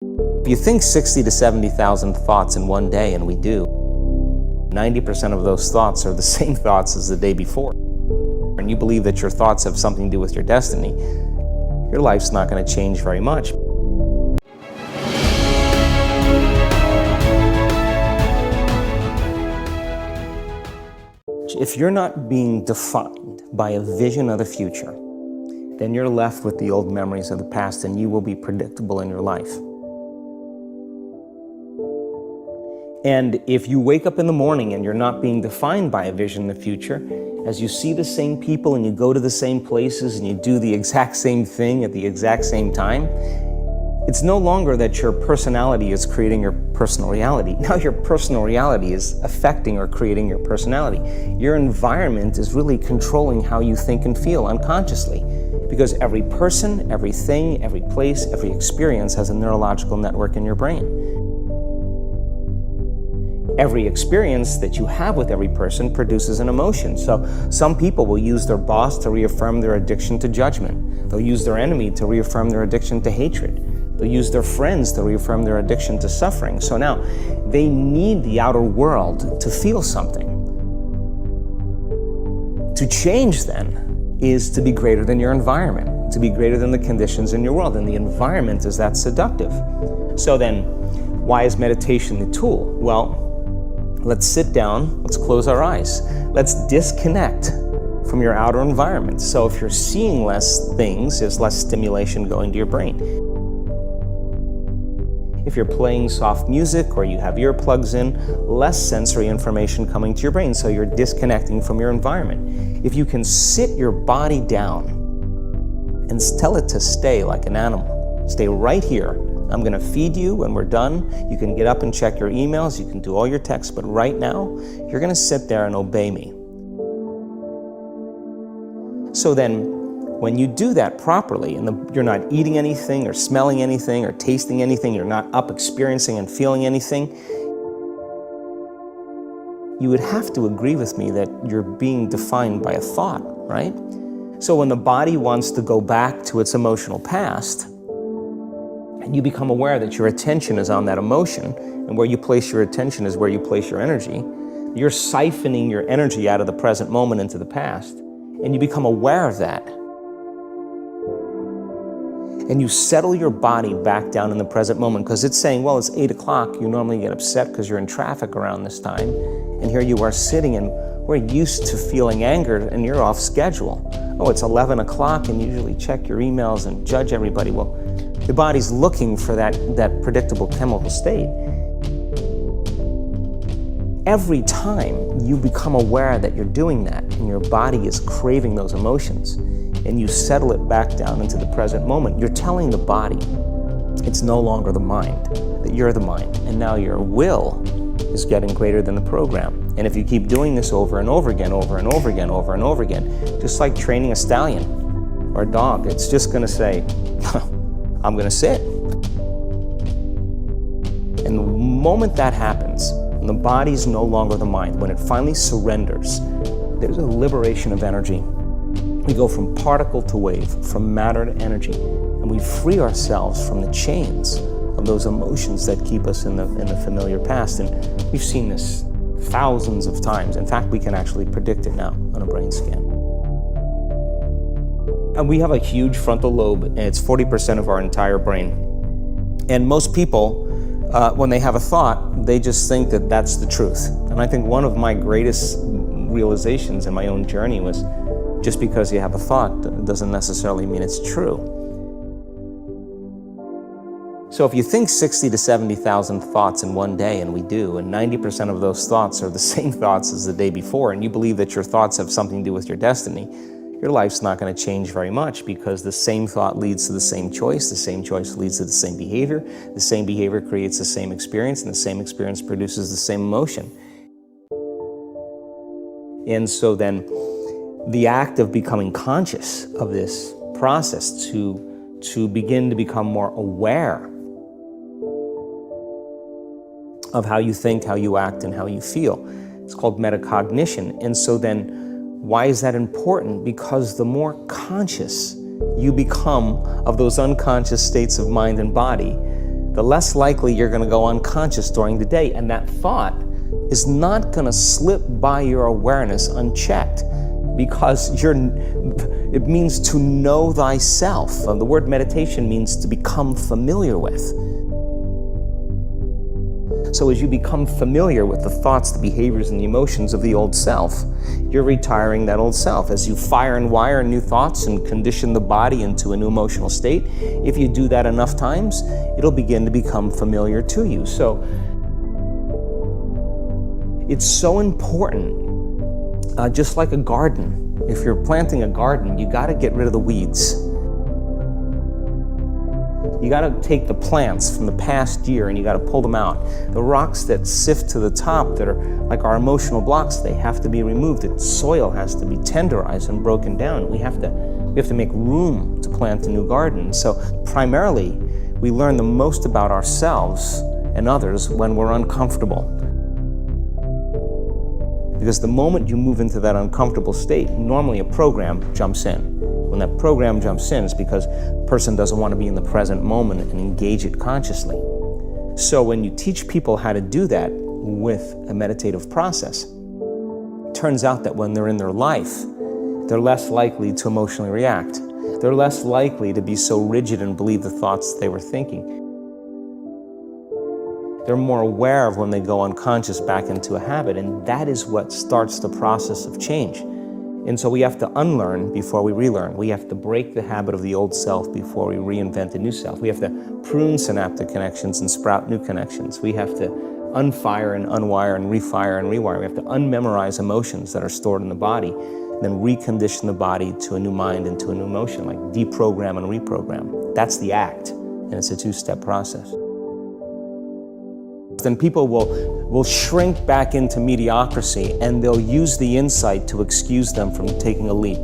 If you think 60 to 70,000 thoughts in one day, and we do, 90% of those thoughts are the same thoughts as the day before, and you believe that your thoughts have something to do with your destiny, your life's not going to change very much. If you're not being defined by a vision of the future, then you're left with the old memories of the past, and you will be predictable in your life. And if you wake up in the morning and you're not being defined by a vision in the future, as you see the same people and you go to the same places and you do the exact same thing at the exact same time, it's no longer that your personality is creating your personal reality. Now your personal reality is affecting or creating your personality. Your environment is really controlling how you think and feel unconsciously, because every person, everything, every place, every experience has a neurological network in your brain. Every experience that you have with every person produces an emotion. So some people will use their boss to reaffirm their addiction to judgment. They'll use their enemy to reaffirm their addiction to hatred. They'll use their friends to reaffirm their addiction to suffering. So now they need the outer world to feel something. To change then is to be greater than your environment, to be greater than the conditions in your world. And the environment is that seductive. So then why is meditation the tool? Well, let's sit down, let's close our eyes. Let's disconnect from your outer environment. So if you're seeing less things, there's less stimulation going to your brain. If you're playing soft music or you have earplugs in, less sensory information coming to your brain, so you're disconnecting from your environment. If you can sit your body down and tell it to stay like an animal, stay right here. I'm going to feed you when we're done. You can get up and check your emails, you can do all your texts, but right now, you're going to sit there and obey me. So then, when you do that properly, and you're not eating anything or smelling anything or tasting anything, you're not up experiencing and feeling anything, you would have to agree with me that you're being defined by a thought, right? So when the body wants to go back to its emotional past, and you become aware that your attention is on that emotion, and where you place your attention is where you place your energy, you're siphoning your energy out of the present moment into the past, and you become aware of that. And you settle your body back down in the present moment, because it's saying, well, it's 8 o'clock, you normally get upset because you're in traffic around this time, and here you are sitting, and we're used to feeling angered, and you're off schedule. Oh, it's 11 o'clock, and you usually check your emails and judge everybody. Well, the body's looking for that predictable chemical state. Every time you become aware that you're doing that, and your body is craving those emotions, and you settle it back down into the present moment, you're telling the body it's no longer the mind, that you're the mind, and now your will is getting greater than the program. And if you keep doing this over and over again, over and over again, over and over again, just like training a stallion or a dog, it's just going to say, I'm going to sit. And the moment that happens, and the body's no longer the mind, when it finally surrenders, there's a liberation of energy. We go from particle to wave, from matter to energy, and we free ourselves from the chains of those emotions that keep us in the familiar past. And we've seen this thousands of times. In fact, we can actually predict it now on a brain scan. And we have a huge frontal lobe, and it's 40% of our entire brain. And most people, when they have a thought, they just think that that's the truth. And I think one of my greatest realizations in my own journey was, just because you have a thought doesn't necessarily mean it's true. So if you think 60 to 70,000 thoughts in one day, and we do, and 90% of those thoughts are the same thoughts as the day before, and you believe that your thoughts have something to do with your destiny, your life's not going to change very much, because the same thought leads to the same choice leads to the same behavior creates the same experience, and the same experience produces the same emotion. And so then, the act of becoming conscious of this process, to begin to become more aware of how you think, how you act, and how you feel. It's called metacognition. And so then, why is that important? Because the more conscious you become of those unconscious states of mind and body, the less likely you're going to go unconscious during the day. And that thought is not going to slip by your awareness unchecked, because it means to know thyself. The word meditation means to become familiar with. So as you become familiar with the thoughts, the behaviors, and the emotions of the old self, you're retiring that old self. As you fire and wire new thoughts and condition the body into a new emotional state, if you do that enough times, it'll begin to become familiar to you. So it's so important, just like a garden. If you're planting a garden, you got to get rid of the weeds. You got to take the plants from the past year and you got to pull them out. The rocks that sift to the top, that are like our emotional blocks, they have to be removed. The soil has to be tenderized and broken down. We have to make room to plant a new garden. So primarily, we learn the most about ourselves and others when we're uncomfortable. Because the moment you move into that uncomfortable state, normally a program jumps in. When that program jumps in, it's because the person doesn't want to be in the present moment and engage it consciously. So when you teach people how to do that with a meditative process, it turns out that when they're in their life, they're less likely to emotionally react. They're less likely to be so rigid and believe the thoughts they were thinking. They're more aware of when they go unconscious back into a habit, and that is what starts the process of change. And so we have to unlearn before we relearn. We have to break the habit of the old self before we reinvent a new self. We have to prune synaptic connections and sprout new connections. We have to unfire and unwire and refire and rewire. We have to unmemorize emotions that are stored in the body, then recondition the body to a new mind and to a new emotion, like deprogram and reprogram. That's the act, and it's a two-step process. Then people will shrink back into mediocrity, and they'll use the insight to excuse them from taking a leap.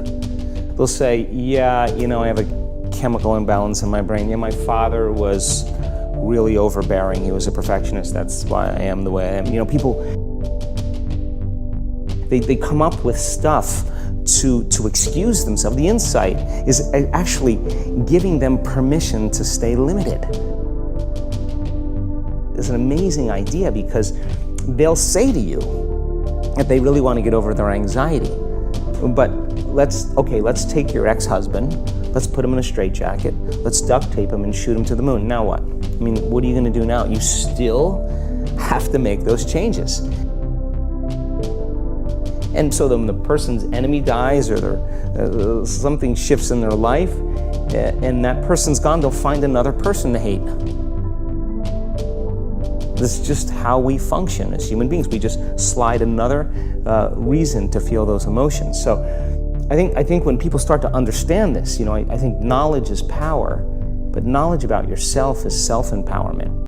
They'll say, yeah, I have a chemical imbalance in my brain. Yeah, my father was really overbearing. He was a perfectionist. That's why I am the way I am. People, they come up with stuff to excuse themselves. The insight is actually giving them permission to stay limited. It's an amazing idea, because they'll say to you that they really want to get over their anxiety. But let's take your ex-husband, let's put him in a straitjacket, let's duct tape him and shoot him to the moon. Now what? What are you going to do now? You still have to make those changes. And so then the person's enemy dies, or something shifts in their life, and that person's gone, they'll find another person to hate. This is just how we function as human beings. We just slide another reason to feel those emotions. So I think when people start to understand this, I think knowledge is power, but knowledge about yourself is self-empowerment.